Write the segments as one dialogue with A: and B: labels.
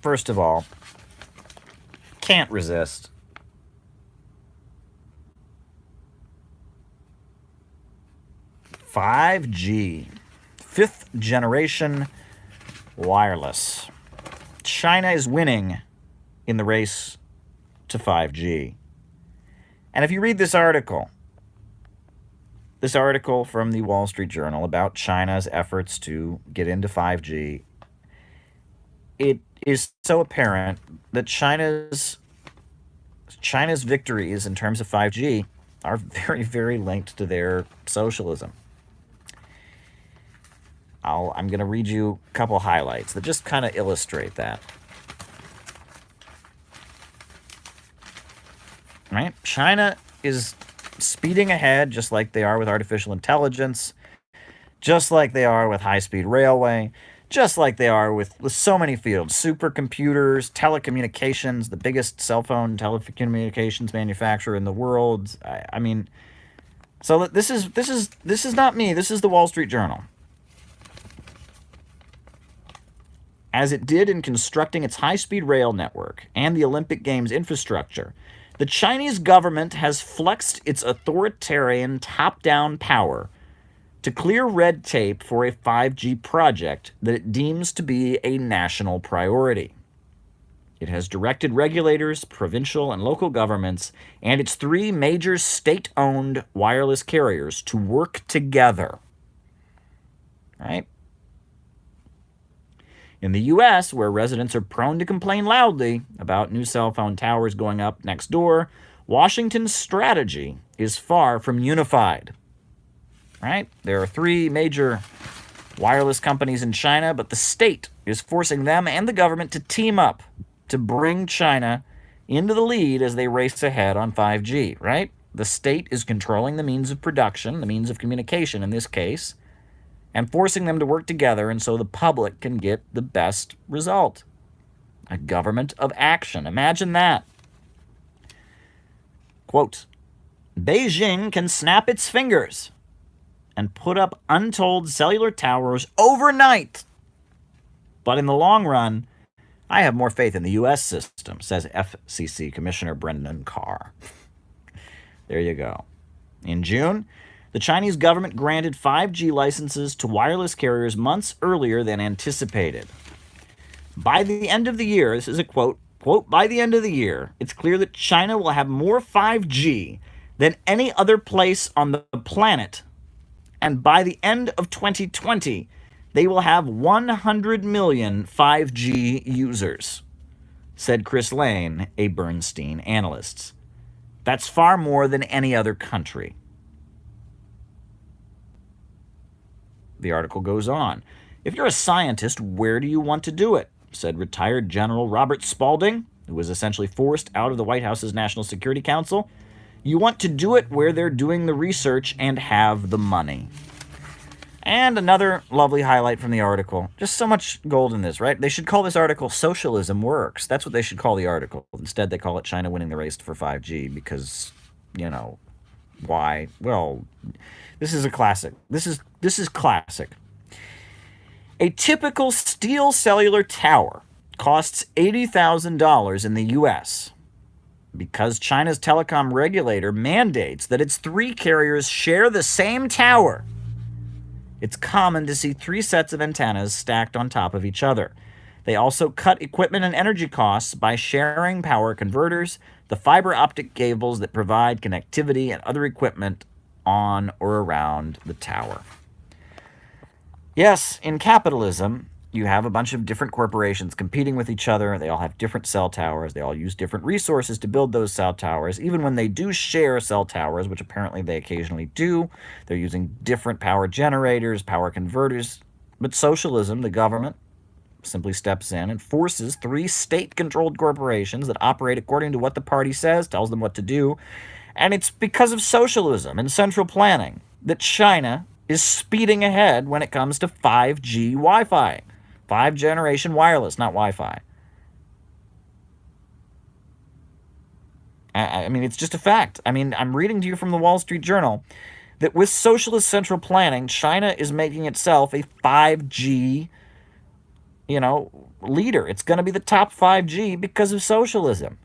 A: first of all, can't resist. "5G, fifth generation wireless. China is winning in the race to 5G." And if you read this article from the Wall Street Journal about China's efforts to get into 5G, it is so apparent that China's victories in terms of 5G are very, very linked to their socialism. I'm going to read you a couple highlights that just kind of illustrate that. Right? China is speeding ahead, just like they are with artificial intelligence, just like they are with high-speed railway, just like they are with so many fields: supercomputers, telecommunications, the biggest cell phone telecommunications manufacturer in the world. I mean, so this is not me. This is the Wall Street Journal. As it did in constructing its high-speed rail network and the Olympic Games infrastructure, the Chinese government has flexed its authoritarian top-down power to clear red tape for a 5G project that it deems to be a national priority. It has directed regulators, provincial and local governments, and its 3 major state-owned wireless carriers to work together. Right? In the U.S., where residents are prone to complain loudly about new cell phone towers going up next door, Washington's strategy is far from unified. Right? There are 3 major wireless companies in China, but the state is forcing them and the government to team up to bring China into the lead as they race ahead on 5G, right? The state is controlling the means of production, the means of communication in this case, and forcing them to work together, and so the public can get the best result. A government of action. Imagine that. Quote, "Beijing can snap its fingers and put up untold cellular towers overnight. But in the long run, I have more faith in the U.S. system," says FCC Commissioner Brendan Carr. There you go. In June, the Chinese government granted 5G licenses to wireless carriers months earlier than anticipated. By the end of the year, this is a quote, "By the end of the year, it's clear that China will have more 5G than any other place on the planet. And by the end of 2020, they will have 100 million 5G users," said Chris Lane, a Bernstein analyst. That's far more than any other country. The article goes on. "If you're a scientist, where do you want to do it?" said retired General Robert Spalding, who was essentially forced out of the White House's National Security Council. "You want to do it where they're doing the research and have the money." And another lovely highlight from the article. Just so much gold in this, right? They should call this article "Socialism Works." That's what they should call the article. Instead, they call it "China Winning the Race for 5G" because, why? Well, this is a classic. This is classic. "A typical steel cellular tower costs $80,000 in the U.S. because China's telecom regulator mandates that its 3 carriers share the same tower. It's common to see 3 sets of antennas stacked on top of each other. They also cut equipment and energy costs by sharing power converters, the fiber optic cables that provide connectivity, and other equipment on or around the tower." Yes, in capitalism, you have a bunch of different corporations competing with each other. They all have different cell towers. They all use different resources to build those cell towers. Even when they do share cell towers, which apparently they occasionally do, they're using different power generators, power converters. But socialism, the government, simply steps in and forces 3 state-controlled corporations that operate according to what the party says, tells them what to do. And it's because of socialism and central planning that China is speeding ahead when it comes to 5G Wi-Fi. 5th-generation wireless, not Wi-Fi. I mean, it's just a fact. I mean, I'm reading to you from the Wall Street Journal that with socialist central planning, China is making itself a 5G leader. It's going to be the top 5G because of socialism.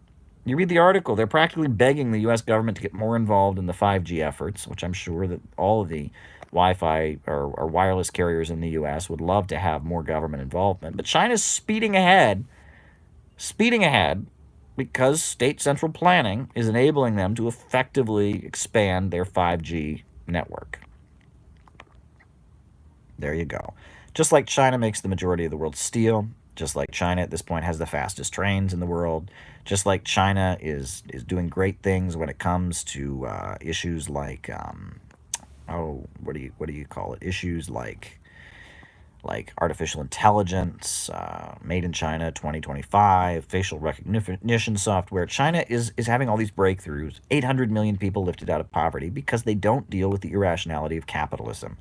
A: You read the article, they're practically begging the U.S. government to get more involved in the 5G efforts, which I'm sure that all of the Wi-Fi or wireless carriers in the U.S. would love to have more government involvement. But China's speeding ahead because state central planning is enabling them to effectively expand their 5G network. There you go. Just like China makes the majority of the world's steel, just like China at this point has the fastest trains in the world, just like China is doing great things when it comes to issues like what do you call it? Issues like artificial intelligence, made in China 2025, facial recognition software. China is having all these breakthroughs. 800 million people lifted out of poverty because they don't deal with the irrationality of capitalism.